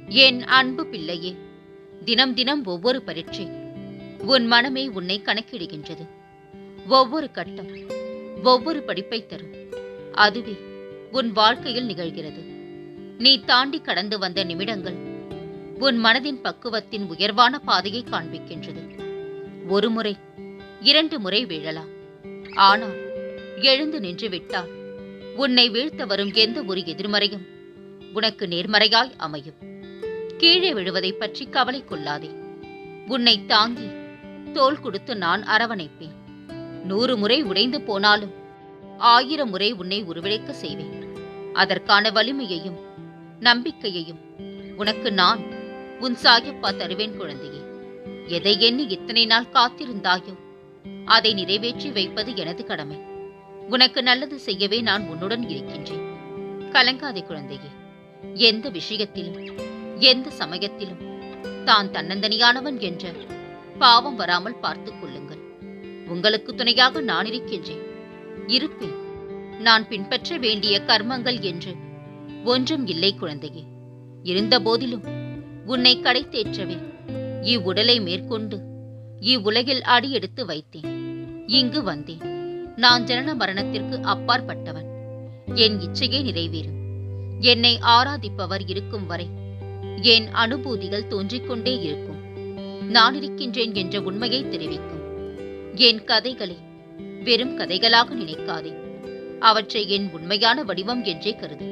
என் அன்பு பிள்ளையே, தினம் தினம் ஒவ்வொரு பரீட்சை உன் மனமே உன்னை கணக்கிடுகின்றது. ஒவ்வொரு கட்டம் ஒவ்வொரு படிப்பை தரும். அதுவே உன் வாழ்க்கையில் நிகழ்கிறது. நீ தாண்டி கடந்து வந்த நிமிடங்கள் உன் மனதின் பக்குவத்தின் உயர்வான பாதையை காண்பிக்கின்றது. ஒரு முறை 2 முறை வீழலாம். ஆனால் எழுந்து நின்று விட்டால் உன்னை வீழ்த்த வரும் எந்த ஒரு எதிர்மறையும் உனக்கு நேர்மறையாய் அமையும். கீழே விழுவதை பற்றி கவலை கொள்ளாதே. உன்னை தாங்கி தோள் கொடுத்து நான் அரவணைப்பேன். 100 முறை உடைந்து போனாலும் 1000 முறை உன்னை உருவிழைக்க செய்வேன். அதற்கான வலிமையையும் நம்பிக்கையையும் உனக்கு நான் உன் சாயப்பா தருவேன். குழந்தையே, எதை எண்ணி இத்தனை நாள் காத்திருந்தாயோ அதை நிறைவேற்றி வைப்பது எனது கடமை. உனக்கு நல்லது செய்யவே நான் உன்னுடன் இருக்கின்றேன். கலங்காதே குழந்தையே. எந்த விஷயத்திலும் எந்த சமயத்திலும் தான் தன்னந்தனியானவன் என்ற பாவம் வராமல் பார்த்துக் கொள்ளுங்கள். உங்களுக்கு துணையாக நான் இருக்கின்றேன், இருப்பேன். நான் பின்பற்ற வேண்டிய கர்மங்கள் என்று ஒன்றும் இல்லை குழந்தையே. இருந்த போதிலும் உன்னை கடை தேற்றவே இவ்வுடலை மேற்கொண்டு இவ்வுலகில் அடியெடுத்து வைத்தேன். இங்கு வந்தேன். நான் ஜனன மரணத்திற்கு அப்பாற்பட்டவன். என் இச்சையே நிறைவேறும். என்னை ஆராதிப்பவர் இருக்கும் வரை என் அனுபூதிகள் தோன்றிக் கொண்டே இருக்கும். நான் இருக்கின்றேன் என்ற உண்மையை தெரிவிக்கும். என் கதைகளை வெறும் கதைகளாக நினைக்காதே. அவற்றை என் உண்மையான வடிவம் என்றே கருது.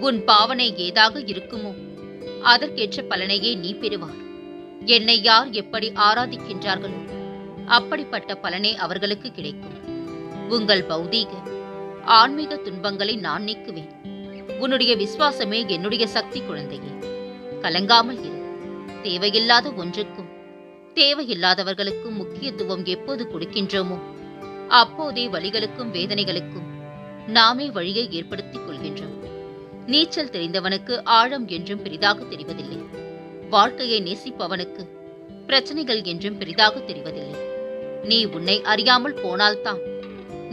உன் பாவனை ஏதாக இருக்குமோ அதற்கேற்ற பலனையே நீ பெறுவார். என்னை யார் எப்படி ஆராதிக்கின்றார்களோ அப்படிப்பட்ட பலனே அவர்களுக்கு கிடைக்கும். உங்கள் பௌதீக ஆன்மீக துன்பங்களை நான் நீக்குவேன். உன்னுடைய விசுவாசமே என்னுடைய சக்தி குழந்தையே. கலங்காமல் இரு. தேவையில்லாத ஒன்றுக்கும் தேவையில்லாதவர்களுக்கும் முக்கியத்துவம் எப்போது கொடுக்கின்றோமோ அப்போதே வலிகளுக்கும் வேதனைகளுக்கும் நாமே வழியை ஏற்படுத்திக் கொள்கின்றோம். நீச்சல் தெரிந்தவனுக்கு ஆழம் என்றும் பெரிதாக தெரிவதில்லை. வாழ்க்கையை நேசிப்பவனுக்கு பிரச்சனைகள் என்றும் பெரிதாக தெரிவதில்லை. நீ உன்னை அறியாமல் போனால்தான்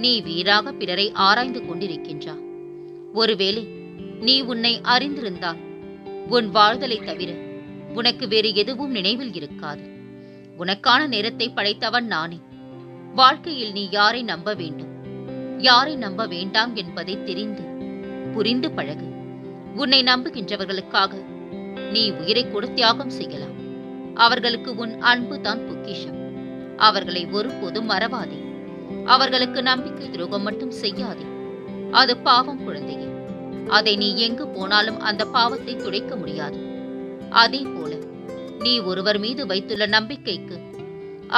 நீ வீராக பிறரை ஆராய்ந்து கொண்டிருக்கின்றா. ஒருவேளை நீ உன்னை அறிந்திருந்தால் உன் வாழ்தலை தவிர உனக்கு வேறு எதுவும் நினைவில் இருக்காது. உனக்கான நேரத்தை படைத்தவன் நானே. வாழ்க்கையில் நீ யாரை நம்ப வேண்டும், யாரை நம்ப வேண்டாம் என்பதை தெரிந்து புரிந்து பழகு. உன்னை நம்புகின்றவர்களுக்காக நீ உயிரை கூட தியாகம் செய்யலாம். அவர்களுக்கு உன் அன்பு தான் பொக்கிஷம். அவர்களை ஒருபோதும் மறவாதே. அவர்களுக்கு நம்பிக்கை துரோகம் மட்டும் செய்யாதே. அது பாவம் குழந்தையே. அதை நீ எங்கு போனாலும் அந்த பாவத்தை துடைக்க முடியாது. அதே போல நீ ஒருவர் மீது வைத்துள்ள நம்பிக்கைக்கு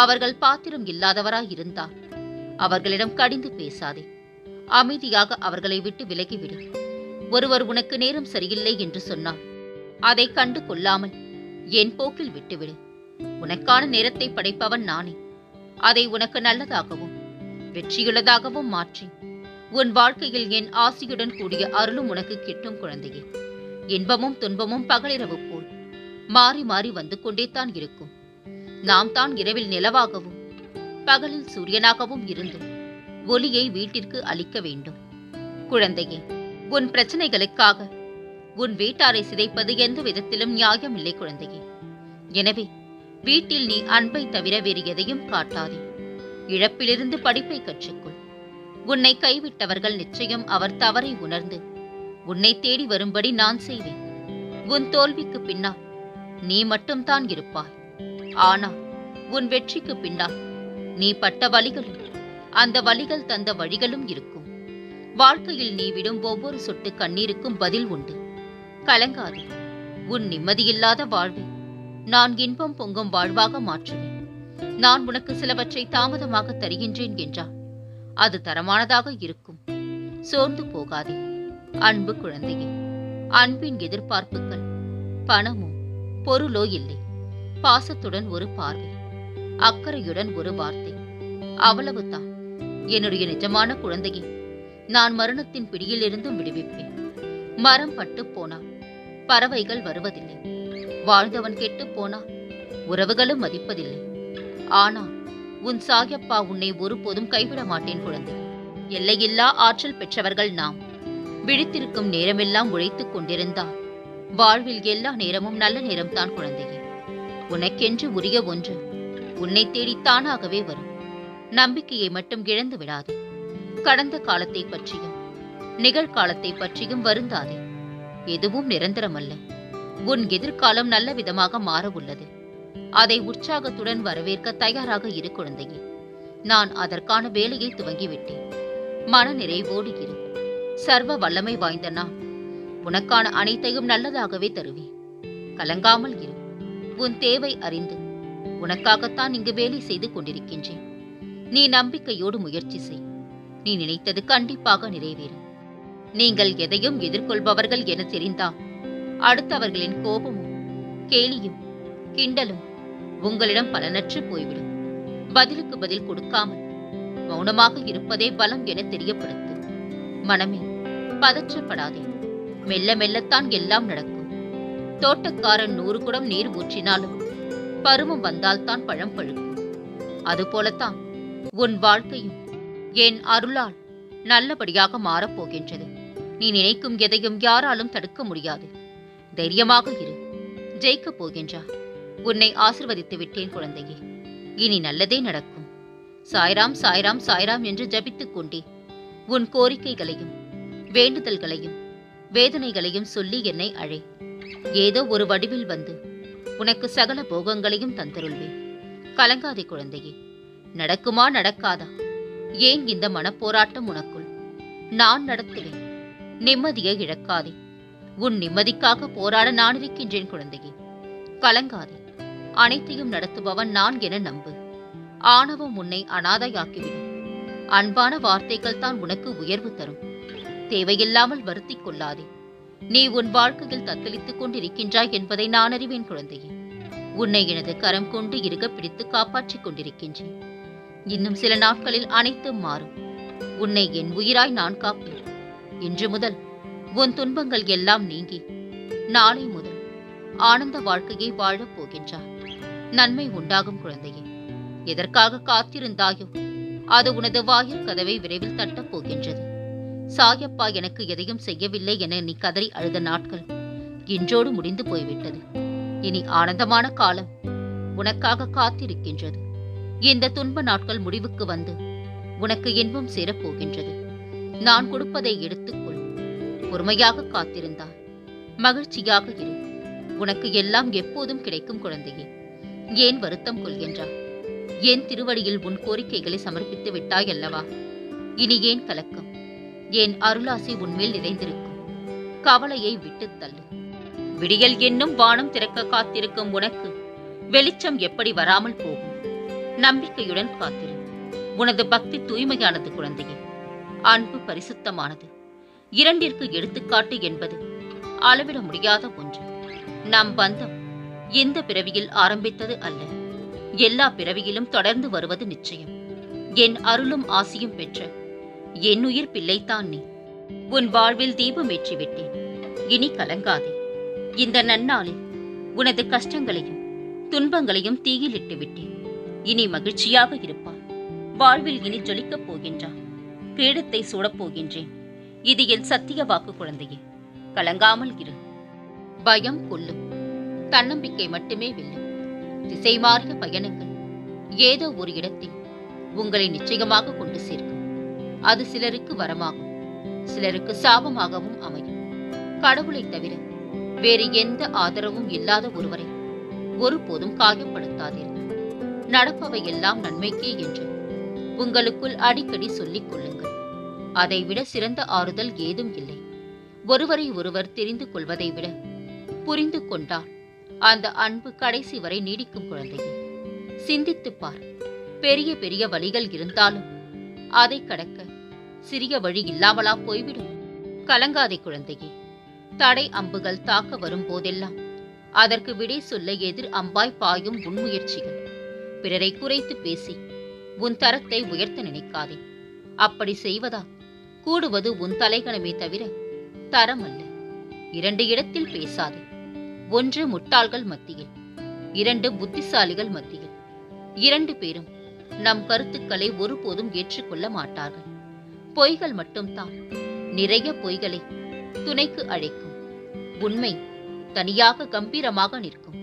அவர்கள் பாத்திரம் இல்லாதவராய் இருந்தால் அவர்களிடம் கடிந்து பேசாதே. அமைதியாக அவர்களை விட்டு விலகிவிடு. ஒருவர் உனக்கு நேரம் சரியில்லை என்று சொன்னால் அதை கண்டு கொள்ளாமல் என் போக்கில் விட்டுவிடு. உனக்கான நேரத்தை படைப்பவன் நானே. அதை உனக்கு நல்லதாகவும் வெற்றியுள்ளதாகவும் மாற்றி உன் வாழ்க்கையில் என் ஆசியுடன் கூடிய அருளும் உனக்கு கிட்டும் குழந்தையே. இன்பமும் துன்பமும் பகலிரவு போல் மாறி மாறி வந்து கொண்டேதான் இருக்கும். நாம் தான் இரவில் நிலவாகவும் பகலில் சூரியனாகவும் இருந்து ஒளியை வீட்டிற்கு அளிக்க வேண்டும். குழந்தையே, உன் பிரச்சனைகளுக்காக உன் வீட்டாரை சிதைப்பது எந்த விதத்திலும் நியாயமில்லை குழந்தையே. எனவே வீட்டில் நீ அன்பை தவிர வேறு எதையும் காட்டாதே. இழப்பிலிருந்து படிப்பை கற்றுக்கொள். உன்னை கைவிட்டவர்கள் நிச்சயம் அவர் தவறை உணர்ந்து உன்னை தேடி வரும்படி நான் செய்வேன். உன் தோல்விக்கு பின்னால் நீ மட்டும்தான் இருப்பாய். ஆனால் உன் வெற்றிக்கு பின்னால் நீ பட்ட வலிகளும் அந்த வலிகள் தந்த வழிகளும் இருக்கும். வாழ்க்கையில் நீ விடும் ஒவ்வொரு சொட்டு கண்ணீருக்கும் பதில் உண்டு. கலங்காதே. உன் நிம்மதியில்லாத வாழ்வை நான் இன்பம் பொங்கும் வாழ்வாக மாற்றுவேன். நான் உனக்கு சிலவற்றை தாமதமாக தருகின்றேன் என்றால் அது தரமானதாக இருக்கும். சோர்ந்து போகாதே அன்பு குழந்தையே. அன்பின் எதிர்பார்ப்புகள் பணமோ பொருளோ இல்லை. பாசத்துடன் ஒரு பார்வை, அக்கறையுடன் ஒரு வார்த்தை, அவ்வளவுதான். என்னுடைய நிஜமான குழந்தையே, நான் மரணத்தின் பிடியிலிருந்தும் விடுவிப்பேன். மரம் பட்டு போனால் பறவைகள் வருவதில்லை. வாழ்ந்தவன் கெட்டு போனால் உறவுகளும் மதிப்பதில்லை. ஆனால் உன் சாயப்பா உன்னை ஒருபோதும் கைவிட மாட்டேன் குழந்தை. எல்லையில்லா ஆற்றல் பெற்றவர்கள் நாம். விழித்திருக்கும் நேரமெல்லாம் உழைத்துக் கொண்டிருந்தால் வாழ்வில் எல்லா நேரமும் நல்ல நேரம்தான் குழந்தையே. உனக்கென்று உரிய ஒன்று உன்னை தேடி தானாகவே வரும். நம்பிக்கையை மட்டும் இழந்து விடாதே. கடந்த காலத்தை பற்றியும் நிகழ்காலத்தை பற்றியும் வருந்தாதே. எதுவும் நிரந்தரமல்ல. உன் எதிர்காலம் நல்ல விதமாக மாற உள்ளது. அதை உற்சாகத்துடன் வரவேற்க தயாராக இரு குழந்தையே. நான் அதற்கான வேலையை துவங்கிவிட்டேன். மன நிறைவோடு இரு. சர்வ வல்லமை வாய்ந்த நான் உனக்கான அனைத்தையும் நல்லதாகவே தருவேன். கலங்காமல் இரு. உன் தேவை அறிந்து உனக்காகத்தான் இங்கு வேலை செய்து கொண்டிருக்கின்றேன். நீ நம்பிக்கையோடு முயற்சி செய். நீ நினைத்தது கண்டிப்பாக நிறைவேறும். நீங்கள் எதையும் எதிர்கொள்பவர்கள் என தெரிந்தால் அடுத்தவர்களின் கோபமும் கேலியும் கிண்டலும் உங்களிடம் பலனற்று போய்விடும். பதிலுக்கு பதில் கொடுக்காமல் மௌனமாக இருப்பதே பலம் என தெரியப்படுத்தும். மனமே, பதற்றப்படாதே. மெல்ல மெல்லத்தான் எல்லாம் நடக்கும். தோட்டக்காரன் 100 குடம் நீர் ஊற்றினாலும் பருவம் வந்தால்தான் பழம் பழுக்கும். அதுபோலத்தான் உன் வாழ்க்கையும் என் அருளால் நல்லபடியாக மாறப்போகின்றது. நீ நினைக்கும் எதையும் யாராலும் தடுக்க முடியாது. தைரியமாக இரு. ஜெயிக்கப் போகின்றாய். உன்னை ஆசிர்வதித்து விட்டேன் குழந்தையே. இனி நல்லதே நடக்கும். சாய்ராம் சாய்ராம் சாய்ராம் என்று ஜபித்துக் கொண்டே உன் கோரிக்கைகளையும் வேண்டுதல்களையும் வேதனைகளையும் சொல்லி என்னை அழை. ஏதோ ஒரு வடிவில் வந்து உனக்கு சகல போகங்களையும் தந்தருள்வேன். கலங்காதே குழந்தையே. நடக்குமா நடக்காதா? ஏன் இந்த மனப்போராட்டம் உனக்குள்? நான் நடத்துவேன். நிம்மதியை இழக்காதே. உன் நிம்மதிக்காக போராட நான் இருக்கின்றேன் குழந்தையே. கலங்காதே. அனைத்தையும் நடத்துபவன் நான் என நம்பு. ஆணவம் உன்னை அனாதையாக்கிவிடும். அன்பான வார்த்தைகள் தான் உனக்கு உயர்வு தரும். தேவையில்லாமல் வருத்திக் கொள்ளாதே. நீ உன் வாழ்க்கையில் தத்தளித்துக் கொண்டிருக்கின்றாய் என்பதை நான் அறிவேன் குழந்தையே. உன்னை எனது கரம் கொண்டு இருக பிடித்து காப்பாற்றிக் கொண்டிருக்கின்றேன். இன்னும் சில நாட்களில் அனைத்தும் மாறும். உன்னை என் உயிராய் நான் காப்பேன். இன்று முதல் உன் துன்பங்கள் எல்லாம் நீங்கி நாளை முதல் ஆனந்த வாழ்க்கையை வாழப் போகின்றார். நன்மை உண்டாகும் குழந்தையே. எதற்காக காத்திருந்தாயோ அது உனது வாயில் கதவை விரைவில் தட்டப் போகின்றது. சாயப்பா எனக்கு எதையும் செய்யவில்லை என நீ கதறி அழுத நாட்கள் இன்றோடு முடிந்து போய்விட்டது. இனி ஆனந்தமான காலம் உனக்காக காத்திருக்கின்றது. இந்த துன்ப நாட்கள் முடிவுக்கு வந்து உனக்கு இன்பம் சேரப்போகின்றது. நான் கொடுப்பதை எடுத்துக்கொள். பொறுமையாக காத்திருந்தார். மகிழ்ச்சியாக இரு. உனக்கு எல்லாம் எப்போதும் கிடைக்கும் குழந்தையே. ஏன் வருத்தம் கொள்கின்றாய்? என் திருவடியில் உன் கோரிக்கைகளை சமர்ப்பித்து விட்டாய் அல்லவா? இனி ஏன் கலக்கம்? என் அருளாசி உன்மேல் நிறைந்திருக்கும். கவலையை விட்டுத் தள்ளு. விடியல் என்னும் வானம் திறக்க காத்திருக்கும் உனக்கு வெளிச்சம் எப்படி வராமல் போகும்? நம்பிக்கையுடன் காத்திரு. உனது பக்தி தூய்மையானது குழந்தையே. அன்பு பரிசுத்தமானது. இரண்டிற்கு எடுத்துக்காட்டு என்பது அளவிட முடியாத ஒன்று. நம் பந்தம் இந்த பிறவியில் ஆரம்பித்தது அல்ல. எல்லா பிறவியிலும் தொடர்ந்து வருவது நிச்சயம். என் அருளும் ஆசியும் பெற்ற என் உயிர் பிள்ளைத்தான் நீ. உன் வாழ்வில் தீபம் ஏற்றிவிட்டேன். இனி கலங்காதே. இந்த நன்னாளில் உனது கஷ்டங்களையும் துன்பங்களையும் தீயிலிட்டு விட்டேன். இனி மகிழ்ச்சியாக இருப்பார். வாழ்வில் இனி ஜொலிக்கப் போகின்றார். கிரீடத்தை சூடப் போகின்றேன். இது என் சத்திய வாக்கு குழந்தையே. கலங்காமல் இரு. பயம் கொல்லும். தன்னம்பிக்கை மட்டுமே வெல்லும். திசை மாறிய பயணங்கள் ஏதோ ஒரு இடத்தில் உங்களை நிச்சயமாக கொண்டு சேர்க்கும். அது சிலருக்கு வரமாகும், சிலருக்கு சாபமாகவும் அமையும். கடவுளை தவிர வேறு எந்த ஆதரவும் இல்லாத ஒருவரை ஒருபோதும் காயப்படுத்தாதீர்கள். நடப்பவை எல்லாம் நன்மைக்கே என்று உங்களுக்குள் அடிக்கடி சொல்லிக் கொள்ளுங்கள். அதைவிட சிறந்த ஆறுதல் ஏதும் இல்லை. ஒருவரை ஒருவர் தெரிந்து கொள்வதை விட புரிந்து கொண்டால் அந்த அன்பு கடைசி வரை நீடிக்கும் குழந்தையே. சிந்தித்துப் பார். பெரிய பெரிய வழிகள் இருந்தாலும் அதை கடக்க சிறிய வழி இல்லாமலா போய்விடும்? கலங்காதே குழந்தையே. தடை அம்புகள் தாக்க வரும் போதெல்லாம் அதற்கு விடை சொல்ல எதிர் அம்பாய் பாயும் உன் முயற்சிகள். பிறரை குறைத்து பேசி உன் தரத்தை உயர்த்த நினைக்காதே. அப்படி செய்வதால் கூடுவது உன் தலைகணமே தவிர தரம் அல்ல. 2 இடத்தில் பேசாதே. 1 முட்டாள்கள் மத்தியில், 2 புத்திசாலிகள் மத்தியில். 2 பேரும் நம் கருத்துக்களை ஒருபோதும் ஏற்றுக்கொள்ள மாட்டார்கள். பொய்கள் மட்டும்தான் நிறைய பொய்களை துணைக்கு அழைக்கும். உண்மை தனியாக கம்பீரமாக நிற்கும்.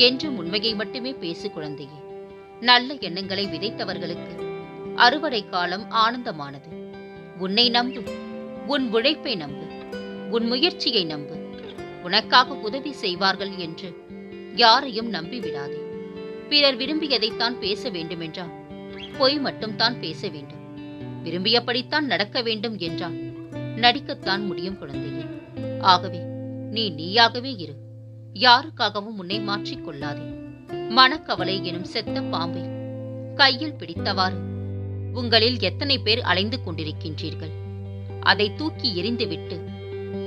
என்றும் உண்மையை மட்டுமே பேசு குழந்தையே. நல்ல எண்ணங்களை விதைத்தவர்களுக்கு அறுவடை காலம் ஆனந்தமானது. உன்னை நம்பு, உன் உழைப்பை நம்பு, உன் முயற்சியை நம்பு. உனக்காக உதவி செய்வார்கள் என்று யாரையும் நம்பிவிடாதே. பிறர் விரும்பியதைத்தான் பேச வேண்டுமென்றால் பொய் மட்டும் தான் பேச வேண்டும். விரும்பியபடித்தான் நடக்க வேண்டும் என்றால் நடிக்கத்தான் முடியும் குழந்தையே. ஆகவே நீ நீயாகவே இரு. யாருக்காகவும் உன்னை மாற்றிக் கொள்ளாதே. மனக்கவலை எனும் செத்த பாம்பை கையில் பிடித்தவாறு உங்களில் எத்தனை பேர் அலைந்து கொண்டிருக்கின்றீர்கள். அதை தூக்கி எறிந்துவிட்டு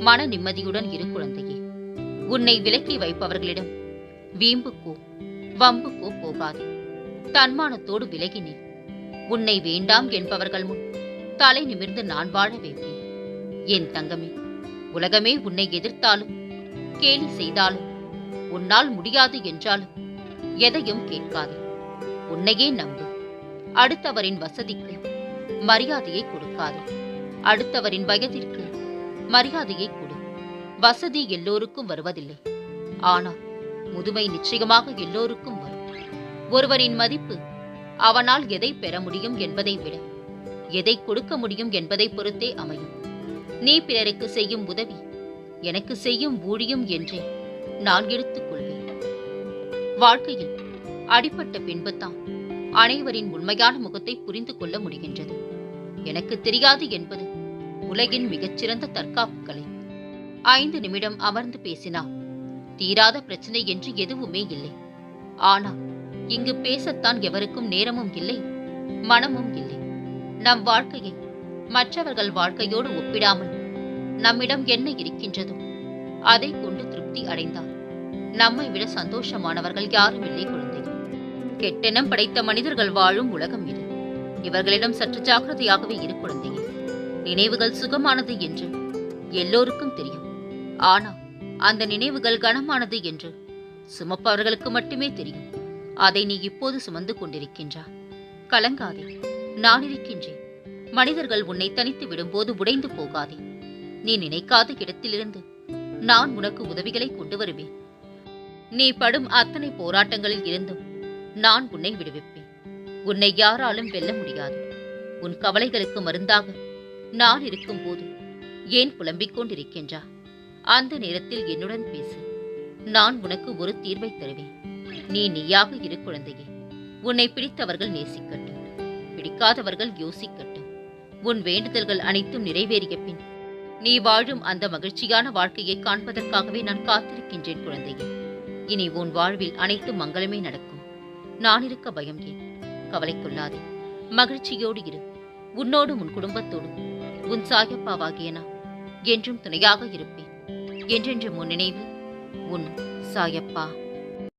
மன நிம்மதியுடன் இரு குழந்தையே. உன்னை விலக்கி வைப்பவர்களிடம் வீம்புக்கோ வம்புக்கோ போகாதே. தன்மானத்தோடு விலகினேன். உன்னை வேண்டாம் என்பவர்கள் முன் தலை நிமிர்ந்து நான் வாழ வைப்பேன். என் தங்கமே, உலகமே உன்னை எதிர்த்தாலும் கேலி செய்தாலும் உன்னால் முடியாது என்றாலும் எதையும் கேட்காதே. உன்னையே நம்பு. அடுத்தவரின் வசதிக்கு மரியாதையை கொடுக்காதே. அடுத்தவரின் வயதிற்கு மரியாதையை கொடு. வசதி எல்லோருக்கும் வருவதில்லை. ஆனால் முதுமை நிச்சயமாக எல்லோருக்கும் வரும். ஒருவரின் மதிப்பு அவனால் எதை பெற முடியும் என்பதை விட எதை கொடுக்க முடியும் என்பதை பொறுத்தே அமையும். நீ பிறருக்கு செய்யும் உதவி எனக்கு செய்யும் ஊழியம் என்றே நான் எடுத்துக் கொள்வேன். வாழ்க்கையில் அடிபட்ட பின்புதான் அனைவரின் உண்மையான முகத்தை புரிந்து கொள்ள முடிகின்றது. எனக்கு தெரியாது என்பது உலகின் மிகச்சிறந்த தற்காப்பு கலை. 5 நிமிடம் அமர்ந்து பேசினால் தீராத பிரச்சனை என்று எதுவுமே இல்லை. ஆனால் இங்கு பேசத்தான் எவருக்கும் நேரமும் இல்லை, மனமும் இல்லை. நம் வாழ்க்கையை மற்றவர்கள் வாழ்க்கையோடு ஒப்பிடாமல் நம்மிடம் என்ன இருக்கின்றதோ அதை கொண்டு திருப்தி அடைந்தால் நம்மை விட சந்தோஷமானவர்கள் யாரும் இல்லை குழந்தை. கெட்டெண்ணம் படைத்த மனிதர்கள் வாழும் உலகம் இது. இவர்களிடம் சற்று ஜாக்கிரதையாகவே இரு குழந்தையே. நினைவுகள் சுகமானது என்று எல்லோருக்கும் தெரியும். ஆனால் அந்த நினைவுகள் கனமானது என்று சுமப்பவர்களுக்கு மட்டுமே தெரியும். அதை நீ இப்போது சுமந்து கொண்டிருக்கின்றா. கலங்காதே, நான் இருக்கின்றேன். மனிதர்கள் உன்னை தனித்து விடும்போது உடைந்து போகாதே. நீ நினைக்காத இடத்திலிருந்து நான் உனக்கு உதவிகளை கொண்டு வருவேன். நீ படும் அத்தனை போராட்டங்களில் இருந்தும் நான் உன்னை விடுவிப்பேன். உன்னை யாராலும் வெல்ல முடியாது. உன் கவலைகளுக்கு மருந்தாக நான் இருக்கும்போது ஏன் புலம்பிக் கொண்டிருக்கின்றா? அந்த நேரத்தில் என்னுடன் பேசு. நான் உனக்கு ஒரு தீர்வை தருவேன். நீ நீயாக இரு குழந்தையே. உன்னை பிடித்தவர்கள் நேசிக்கட்டும், பிடிக்காதவர்கள் யோசிக்கட்டும். உன் வேண்டுதல்கள் அனைத்தும் நிறைவேறிய பின் நீ வாழும் அந்த மகிழ்ச்சியான வாழ்க்கையை காண்பதற்காகவே நான் காத்திருக்கின்றேன் குழந்தையே. இனி உன் வாழ்வில் அனைத்து மங்களமே நடக்கும். நான் இருக்க பயம் ஏன்? கவலை கொள்ளாதே. மகிழ்ச்சியோடு இரு. உன்னோடும் உன் குடும்பத்தோடும் உன் சாயப்பாவாகிய நான் என்றும் துணையாக இருப்பேன். என்றென்றும் உன் நினைவில் உன் சாயப்பா.